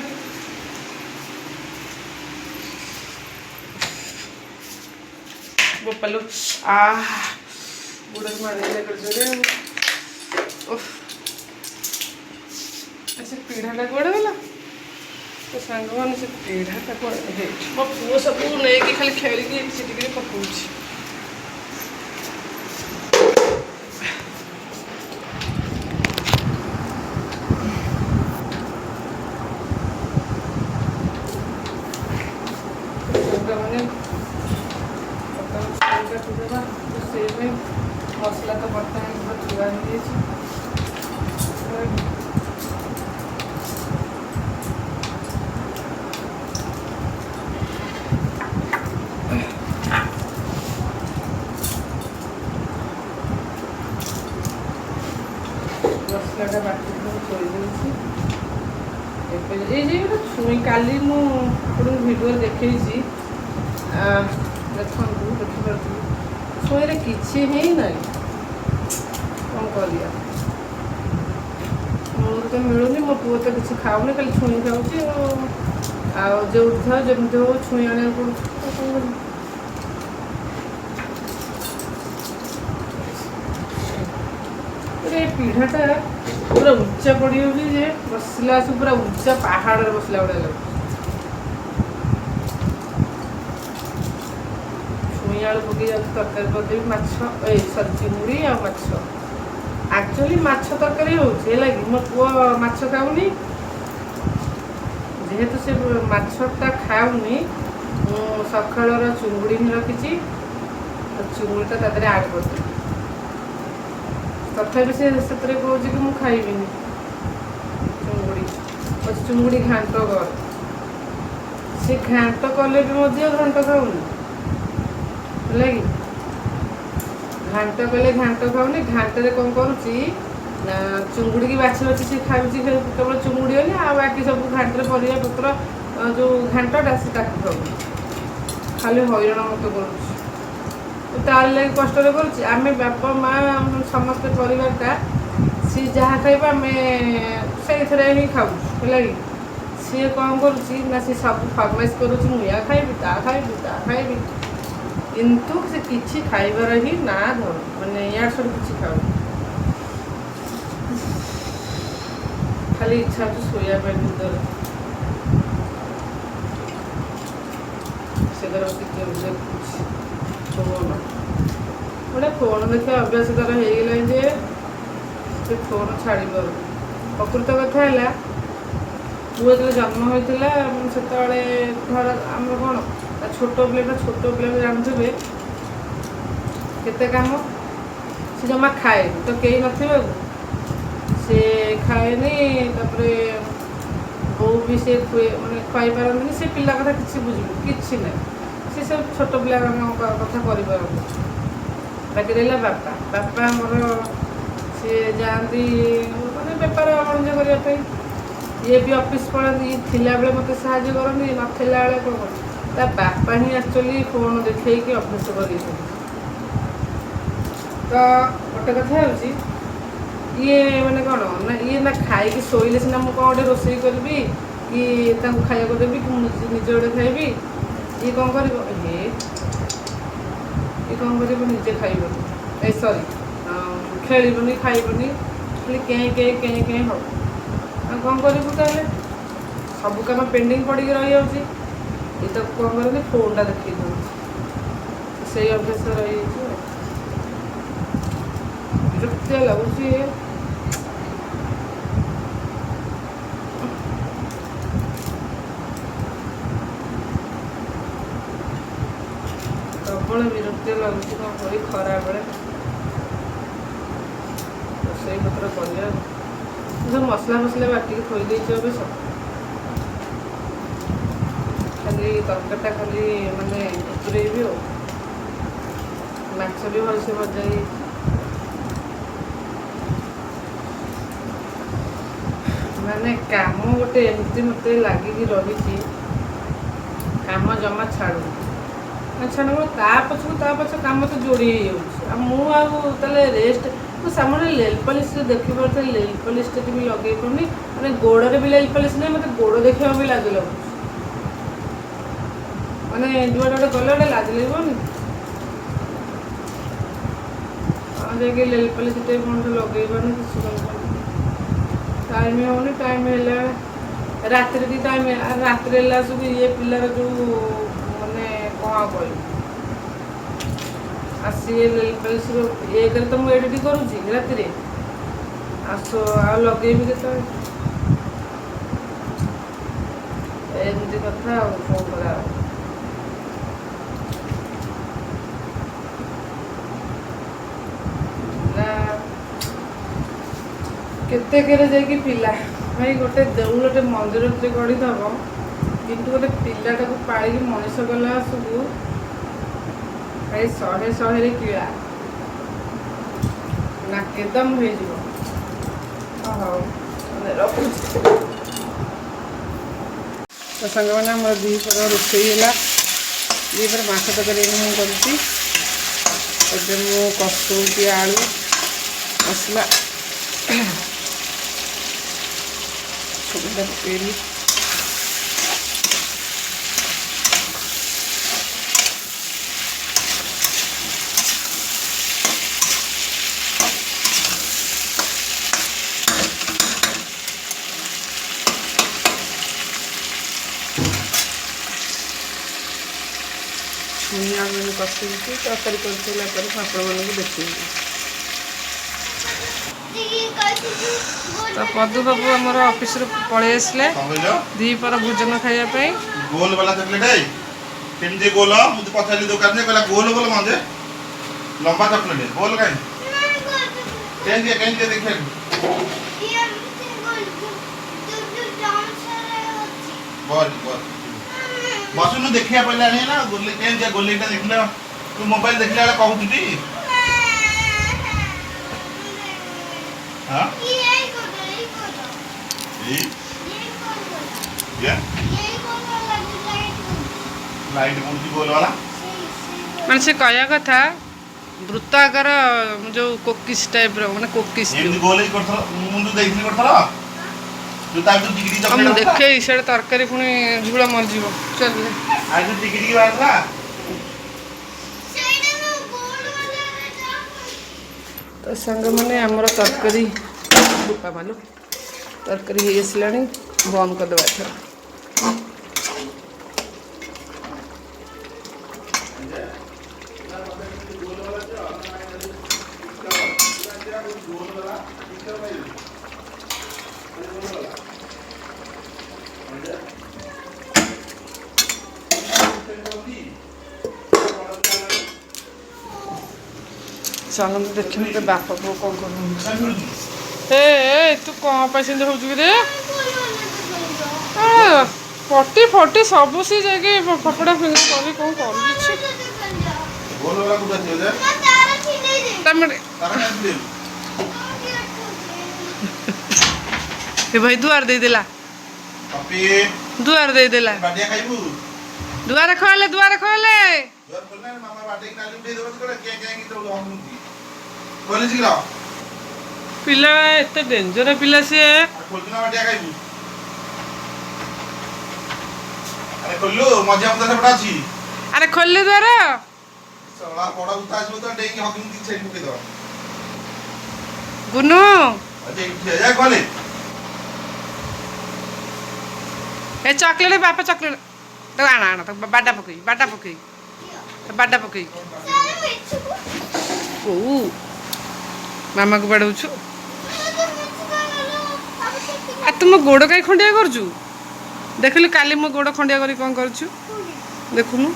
ବୋପାଲୁ ବୁଢ଼ା ମାରିଲେ କରିଦେବେ ଆଉ। ସେ ପିଢ଼ାଟା କୁଆଡ଼େ ଗଲା? ତ ସାଙ୍ଗମାନେ ସେ ପିଢ଼ାଟା କୁଆଡ଼େ ହେଇଛି? ମୋ ପୁଅ ସବୁ ନେଇକି ଖାଲି ଖେଳିକି ଏଠି ସେଠିକି ପକଉଛି। ମସଲା ତ ବଟା ହେଇକି ଥୁଆ ହେଇଯାଇଛି। ମସଲାଟା ବାଟିକି ଥୋଇ ଦେଇଛି। ଏବେ ଏଇ ଯେ ଗୋଟେ ଛୁଇଁ, କାଲି ମୁଁ ଆପଣଙ୍କୁ ଭିଡ଼ିଓରେ ଦେଖେଇଛି, ଦେଖନ୍ତୁ ଦେଖିପାରୁଥିଲି, ଛୁଇଁରେ କିଛି ହେଇନାହିଁ। କ'ଣ କରିବା, ମୋର ତ ମିଳୁନି, ମୋ ପୁଅ ତ କିଛି ଖାଉନି, ଖାଲି ଛୁଇଁ ଖାଉଛି ଆଉ ଯେଉଁଠି ଥାଉ ଯେମିତି ହଉ ଛୁଇଁ ଆଣିବାକୁ ପଡ଼ୁଛି। ଏ ପିଢ଼ାଟା ପୁରା ଉଞ୍ଚା ପଡ଼ିଯାଉଛି ଯେ ବସିଲା ଆସିକି ପୁରା ଉଞ୍ଚା ପାହାଡ଼ରେ ବସିଲା ଭଳିଆ ଲାଗୁଛି। ଛୁଇଁ ଆଳୁ ପକେଇ ଯାଉଛି ତରକାରୀ କରିଦେବି, ମାଛ ଚିଙ୍ଗୁଡ଼ି ଆଉ ମାଛ। ଆକ୍ଚୁଆଲି ମାଛ ତରକାରୀ ହେଉଛି ହେଲା କି, ମୋ ପୁଅ ମାଛ ଖାଉନି, ଯେହେତୁ ସେ ମାଛଟା ଖାଉନି, ମୁଁ ସକାଳର ଚୁଙ୍ଗୁଡ଼ି ହିଁ ରଖିଛି, ଚୁଙ୍ଗୁଡ଼ିଟା ତା ଦେହରେ ଆଡ଼୍ କରିଦେବି। ତଥାପି ସେ ସେଥିରେ କହୁଛି କି ମୁଁ ଖାଇବିନି ଚୁଙ୍ଗୁଡ଼ି ଘାଣ୍ଟ କର। ସେ ଘାଣ୍ଟ କଲେ ବି ମଧ୍ୟ ଘାଣ୍ଟ ଖାଉନି, ହେଲା କି, ଘାଣ୍ଟ କଲେ ଘାଣ୍ଟ ଖାଉନି। ଘାଣ୍ଟରେ କ'ଣ କରୁଛି ନା ଚୁଙ୍ଗୁଡ଼ିକି ବାଛି ବାଛି ସେ ଖାଉଛି, କେବଳ ଚୁଙ୍ଗୁଡ଼ି ହେଲେ, ଆଉ ବାକି ସବୁ ଘାଣ୍ଟରେ ପରିବା ପତ୍ର ଯେଉଁ ଘାଣ୍ଟଟା ସେ ତାକୁ ଖାଉଛି। ଖାଲି ହଇରାଣ ମତେ କରୁଛି, ତାର ଲାଗି କଷ୍ଟରେ କରୁଛି। ଆମେ ବାପା ମା ସମସ୍ତେ ପରିବାରଟା, ସିଏ ଯାହା ଖାଇବା ଆମେ ସେଇଥିରେ ହିଁ ଖାଉଛୁ, ହେଲା କି। ସିଏ କ'ଣ କରୁଛି ନା ସିଏ ସବୁ ଫରମାଇଶ କରୁଛି, ମୁଁ ୟା ଖାଇବି, ତା ଖାଇବି, ତା ଖାଇବି, କିନ୍ତୁ ସେ କିଛି ଖାଇବାର ହିଁ ନା ଧରୁ, ମାନେ ୟାର ସବୁ କିଛି ଖାଉନି। ଖାଲି ଇଚ୍ଛା ହେଉଛି ଶୋଇବା ପାଇଁ ଭିତରେ, ସେ ତାର ଦେଖୁଛି ଫୋନ୍। ଗୋଟେ ଫୋନ୍ ଦେଖିବା ଅଭ୍ୟାସ ତାର ହେଇଗଲାଣି ଯେ ସେ ଫୋନ୍ ଛାଡ଼ି ପାରୁନି। ପ୍ରକୃତ କଥା ହେଲା, ପୁଅ ଯେତେବେଳେ ଜନ୍ମ ହୋଇଥିଲା ସେତେବେଳେ ଧର ଆମର କ'ଣ ଛୋଟ ପିଲାକୁ ଜାଣୁଥିବେ କେତେ କାମ, ସେ ଜମା ଖାଏନି ତ କେହି ନଥିବାକୁ ସେ ଖାଏନି। ତାପରେ ବୋଉ ବି ସେ ଖୁଆଇ ପାରନ୍ତିନି, ସେ ପିଲା କଥା କିଛି ବୁଝିବ କିଛି ନାହିଁ, ସେ ସବୁ ଛୋଟ ପିଲାମାନଙ୍କ କଥା କରିପାରନ୍ତି। ବାକି ରହିଲା ବାପା ଆମର ସିଏ ଯାଆନ୍ତି ମାନେ ବେପାର ବାଣିଜ୍ୟ କରିବା ପାଇଁ, ଇଏ ବି ଅଫିସ୍ ପଳାନ୍ତି। ଥିଲାବେଳେ ମୋତେ ସାହାଯ୍ୟ କରନ୍ତି, ନଥିଲା ବେଳେ କ'ଣ କରନ୍ତି। ତା ବାପା ହିଁ ଆକ୍ଚୁଆଲି ଫୋନ୍ ଦେଖେଇକି ଅଭ୍ୟାସ କରିଦେଇଛନ୍ତି। ତ ଗୋଟେ କଥା ହେଉଛି, ଇଏ ମାନେ କ'ଣ ନା ଇଏ ନା ଖାଇକି ଶୋଇଲେ ସିନା ମୁଁ କ'ଣ ଗୋଟେ ରୋଷେଇ କରିବି କି ତାଙ୍କୁ ଖାଇବାକୁ ଦେବି କି ମୁଁ ନିଜେ ଗୋଟେ ଖାଇବି, ଇଏ କ'ଣ କରିବ, ଇଏ କ'ଣ କରିବ, ନିଜେ ଖାଇବନି, ଖେଳିବନି, ଖାଇବନି, ଖାଲି କେଁ କେଁ ହବ। ଆଉ କ'ଣ କରିବୁ ତାହେଲେ, ସବୁ କାମ ପେଣ୍ଡିଙ୍ଗ ପଡ଼ିକି ରହିଯାଉଛି। ଏ ତାକୁ କ'ଣ କରନ୍ତି, ଫୋନ୍ଟା ଦେଖେଇ ଦେଉଛି, ସେଇ ଅଭ୍ୟାସ ରହିଯାଇଛି। ବିରକ୍ତିଆ ଲାଗୁଛି। ପ୍ରବଳ ବିରକ୍ତିଆ ଲାଗୁଛି, କ'ଣ କରି ଖରାବେଳେ ରୋଷେଇ ପତ୍ର କରିବା। ସବୁ ମସଲା ବାଟିକି ଥୋଇ ଦେଇଛି ଅବଶ୍ୟ, ଖାଲି ତରକାରୀଟା ଖାଲି ମାନେ ଉତରେଇବି ଆଉ। ମାଛ ବି ଭଲସେ ଭଜା ହେଇଯାଇଛି। ମାନେ କାମ ଗୋଟେ ଏମିତି ମୋତେ ଲାଗିକି ରହିଛି, କାମ ଜମା ଛାଡ଼ୁନି ଛାଡ଼ୁ ତା ପଛ କାମ ତ ଯୋଡ଼ି ହେଇଯାଉଛି। ଆଉ ମୁଁ ଆଉ ତାହେଲେ ରେଷ୍ଟ ମୁଁ ସାମনে ନେଲ୍ ପଲିସ୍ ଦେଖିପାରୁଥିଲି, ନେଲ୍ ପଲିସ୍ଟା ବି ଲଗେଇ ପାରୁନି, ମାନେ ଗୋଡ଼ରେ ବି ନେଲ୍ ପଲିସ୍ ନାହିଁ, ମୋତେ ଗୋଡ଼ ଦେଖିବାକୁ ବି ଲାଜ ଲାଗୁଛି। ମାନେ ଯୁଆଡ଼େ ଗୋଟେ ଗଲେ ଗୋଟେ ଲାଜ ଲାଗିବନି। ଆଉ ଯାଇକି ନେଲ୍ ପଲିସ୍ ଟିକେ ମଣିଷ ଲଗେଇ ପାରୁନି, କିଛି କରିପାରୁନି। ଟାଇମ୍ ହେଉନି, ଟାଇମ୍ ହେଲେ ରାତିରେ ବି ଟାଇମ୍, ରାତିରେ ହେଲା ସବୁ ଇଏ ପିଲାର ଯେଉଁ ମାନେ କ'ଣ କହିବି, ଆସିବେ ନେଲ୍ ପଲିସ୍ର ଇଏକରେ ତ ମୁଁ ଏଡ଼ିଟ୍ କରୁଛି ରାତିରେ, ଆଉ ଲଗେଇବି କେତେବେଳେ? ଏମିତି କଥା ଆଉ କ'ଣ କରିବା। କେତେ କେରେ ଯାଇକି ପିଲା ଭାଇ ଗୋଟେ ଦେଉଳଟେ ମନ୍ଦିରଟେ ଗଢ଼ିଦେବ, କିନ୍ତୁ ଗୋଟେ ପିଲାଟାକୁ ପାଳିକି ମଣିଷ କଲା ସବୁ ଭାଇ ଶହେରେ କିଳା ନା କେଦମ ହେଇଯିବ। ହଉ ରଖୁଛି। ତ ସାଙ୍ଗମାନେ ଆମର ଦ୍ୱିପହର ରୋଷେଇ ହେଲା। ଦ୍ୱିପହର ମାଛ ତରକାରୀ ମୁଁ କରୁଛି। ଏବେ ମୁଁ କଷଉଛି ଆଳୁ ମସଲା ସୁବିଧା ପକେଇଲି। ଛୁଇଁ ଆଳୁ କଷିକି ତରକାରୀ କରିସାରିଲା ପରେ ଆପଣମାନଙ୍କୁ ଦେଖେଇବି। ତ ପଦୁ ବାବୁ ଆମର ଅଫିସରୁ ପଳେଇ ଆସିଲେ ଦ୍ୱିପହର ଭୋଜନ ଖାଇବା ପାଇଁ। ଗୋଲ ବାଲା ଚକଲେଟ କେମିତି ଗୋଲ? ମୁଁ ପଚାରିଲି ଦୋକାନରେ, କହିଲା ଗୋଲ ଗୋଲ ମଞ୍ଜେ ଲମ୍ବା ଚକଲେଟ ଗୋଲ କାହିଁ କେମିତି ଦେଖିବାକୁ ବସୁନୁ ଦେଖିବା ପଇଲେ ଆଣିବା ନା ଗୋଲେ କେମିତି ଗୋଲେଇଟା ଦେଖିଲେ ତୁ ମୋବାଇଲ ଦେଖିଲା ବେଳେ କହୁଛୁ ଟି ଲାଇଟ୍ ପଡୁଛି ଗୋଲ ବାଲା। ମାନେ ସେ କହିବା କଥା ବୃତ୍ତାକାର ଯୋଉ କୋକିସ୍ ଟାଇପର, ମାନେ କୋକିସ୍ ଏମିତି ଗୋଲ ହେଇ କରିଥର ମୁଁ ଯୋଉ ଦେଇଥିଲି କରିଥର ଯୋଉ ତା ଯୋଉ ଟିକି ଚକଲେଟ ମୁଁ ଦେଖେଇ ସେଟା ତରକାରୀ ପୁଣି ଝୁଳ ମରିଯିବ। ଚାଲ ଆଉ ଯୋଉ ଟିକି ବାହାରିଲା ତ ସାଙ୍ଗମାନେ ଆମର ତରକାରୀ ବୁପାମାଲୁ ତରକାରୀ ହେଇ ଆସିଲାଣି, ବନ୍ଦ କରିଦେବା ଏଥର। ଚାଲନ୍ତୁ ଦେଖିବୁ ତେ ବାପା ପୁଅ କ'ଣ କରୁଛନ୍ତି। ଏ ତୁ କ'ଣ ପାଇଁ ସେମିତି ହଉଛୁ କି ରେ? ପଟି ଫଟି ସବୁ ସେ ଯାଇକି ଫପଡ଼ା ଫିଙ୍ଗା କରି କ'ଣ କରୁଛି। ଭାଇ ଦୁଆର ଦେଇଦେଲା, ଦୁଆର ଦେଇଦେଲା। ଦୁଆର ଖୋଲେ, ଦୁଆର ଖୋଲେ। ପିଲା ଏତେ ଡେଞ୍ଜର ପିଲା ସିଏ। ଆରେ ଖୋଲିଲେ ଦ୍ୱାର। ଗୁନୁ ଏ ଚକଲେଟ ବାପା ଚକଲେଟ ତାକୁ ଆଣ ଆଣ ତାକୁ ବାଡା ପକେଇ କୋଉ ମାମାକୁ ବାଡ଼ଉଛୁ? ଆଉ ତୁ ମୋ ଗୋଡ଼ କାହିଁ ଖଣ୍ଡିଆ କରୁଛୁ? ଦେଖିଲୁ କାଲି ମୋ ଗୋଡ଼ ଖଣ୍ଡିଆ କରି କ'ଣ କରୁଛୁ? ଦେଖୁନୁ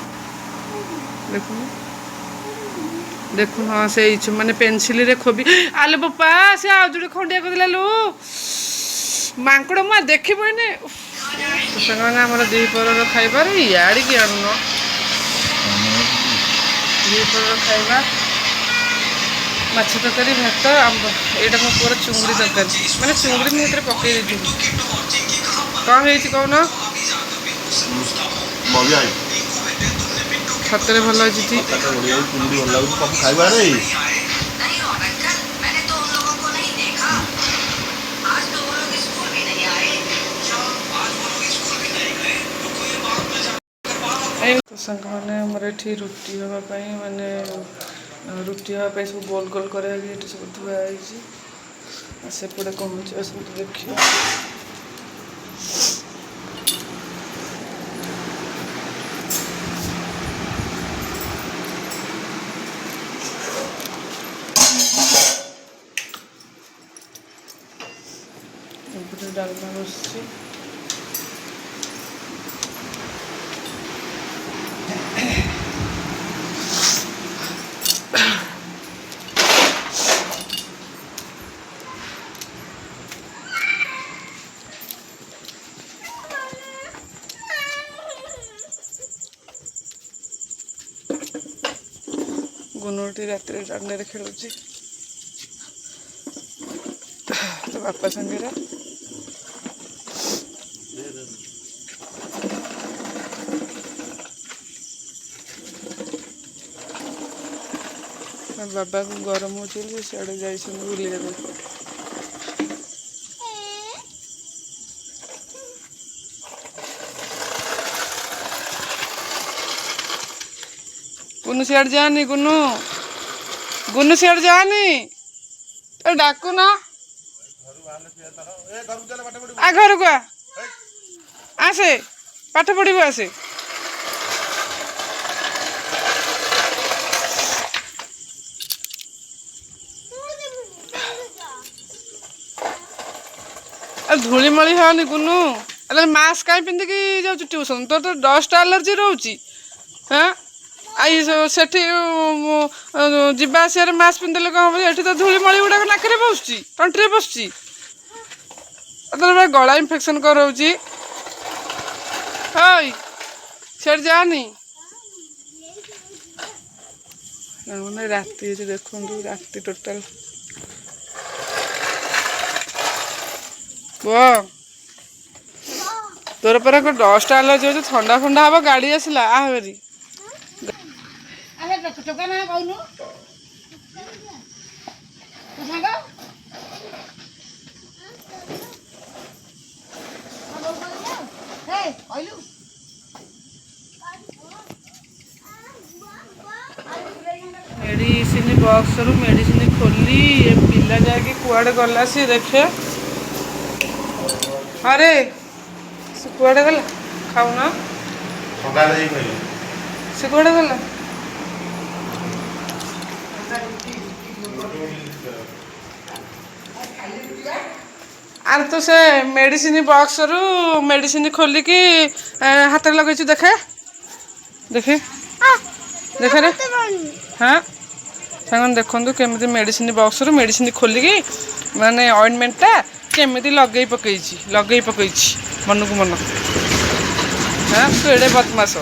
ହଁ ସେଇ ମାନେ ପେନସିଲରେ ଖୋବି ଆଲେ ବୋପା ସେ ଆଉ ଯୋଉଟେ ଖଣ୍ଡିଆ କରିଦେଲା ଲୁ ମାଙ୍କଡ଼ ମୁଁ ଦେଖିବନି। ସାଙ୍ଗମାନେ ଆମର ଦ୍ୱିପହରର ଖାଇବାରେ ଇଆଡ଼ିକି ଆଣୁନ, ଦ୍ୱିପହରର ଖାଇବା ମାଛ ତରକାରୀ ଭାତ ଆମ୍ବ। ଏଇଟା ମୋ ପୁଅର ଚୁଙ୍ଗୁଡ଼ି ତରକାରୀ, ମାନେ ଚୁଙ୍ଗୁଡ଼ି ମୁଁ ସେଥିରେ ପକେଇ ଦେଇଥିଲି। କ'ଣ ହେଇଛି କହୁନ? ସତରେ ଭଲ ହେଇଛି ଟି। ଚୁଙ୍ଗୁଡ଼ି ଭଲ ଲାଗୁଛି ସବୁ ଖାଇବାରେ। ସାଙ୍ଗମାନେ ଆମର ଏଠି ରୁଟି ହେବା ପାଇଁ ମାନେ ରୁଟି ହେବା ପାଇଁ ସବୁ ଗୋଲ ଗୋଲ କରିବାକୁ ଏଠି ସବୁ ଧୁଆ ହେଇଛି। ସେପଟେ କ'ଣ ହେଉଛି ଆସନ୍ତୁ ଦେଖିବା। ଏପଟେ ଡାଲମା ବସିଛି। ଗୁନୁଟି ରାତିରେ ଦାଣ୍ଡରେ ଖେଳୁଛି ତା ବାପା ସାଙ୍ଗରେ। ବାବାକୁ ଗରମ ହେଉଛି ବୋଲି ସିଆଡ଼େ ଯାଇଛନ୍ତି ବୁଲିବା ପାଇଁ। ଗୁନୁ ସିଆଡ଼େ ଯାଆନି, ଗୁନୁ ସିଆଡ଼େ ଯାଆନି, ଏ ଡାକୁନ। ଆ ଘରକୁ ଆସେ, ପାଠ ପଢ଼ିବୁ ଆସେ। ଧୂଳିମଳି ହଅନି ଗୁନୁ। ଆରେ ମାସ୍କ କାହିଁ ପିନ୍ଧିକି ଯାଉଛୁ ଟ୍ୟୁସନ୍? ତୋର ତ ଡଷ୍ଟ ଆଲର୍ଜି ରହୁଛି। ହଁ ସେଠି ଯିବା ଆସିବାରେ ମାସ୍କ ପିନ୍ଧିଲେ କ'ଣ ହେବ? ଏଠି ତ ଧୂଳିମଳି ଗୁଡ଼ାକ ନାକରେ ପଶୁଛି, ତଣ୍ଟିରେ ପଶୁଛି। ତୋର ଗଳା ଇନଫେକ୍ସନ୍ କ'ଣ ରହୁଛି? ହଇ ସିଆଡ଼େ ଯାଆନି। ମାନେ ରାତି ହେଇଛି ଦେଖନ୍ତୁ, ରାତି ଟୋଟାଲ। ପୁଅ ତୋର ପରା ଡଷ୍ଟ ଆଲର୍ଜି ହେଉଛି, ଥଣ୍ଡା ଫଣ୍ଡା ହବ। ଗାଡ଼ି ଆସିଲା ଆହୁରି। ମେଡ଼ିସିନ ବକ୍ସରୁ ମେଡ଼ିସିନ ଖୋଲି ଏ ପିଲା ଯାଇକି କୁଆଡ଼େ ଗଲା ସିଏ ଦେଖେ। ଆରେ ସେ କୁଆଡ଼େ ଗଲା? ଖାଉନ ସେ କୁଆଡ଼େ ଗଲା? ଆରେ ତୁ ସେ ମେଡ଼ିସିନ ବକ୍ସରୁ ମେଡ଼ିସିନ ଖୋଲିକି ହାତରେ ଲଗେଇଛୁ। ଦେଖେ ଦେଖେ ଦେଖରେ। ହଁ ସାଙ୍ଗମାନେ ଦେଖନ୍ତୁ କେମିତି ମେଡ଼ିସିନ ବକ୍ସରୁ ମେଡ଼ିସିନ ଖୋଲିକି ମାନେ ଅଏଣ୍ଟମେଣ୍ଟଟା କେମିତି ଲଗେଇ ପକେଇଛି ମନକୁ ମନ। ହଁ ତୁ ଏଡ଼େ ବଦମାସ।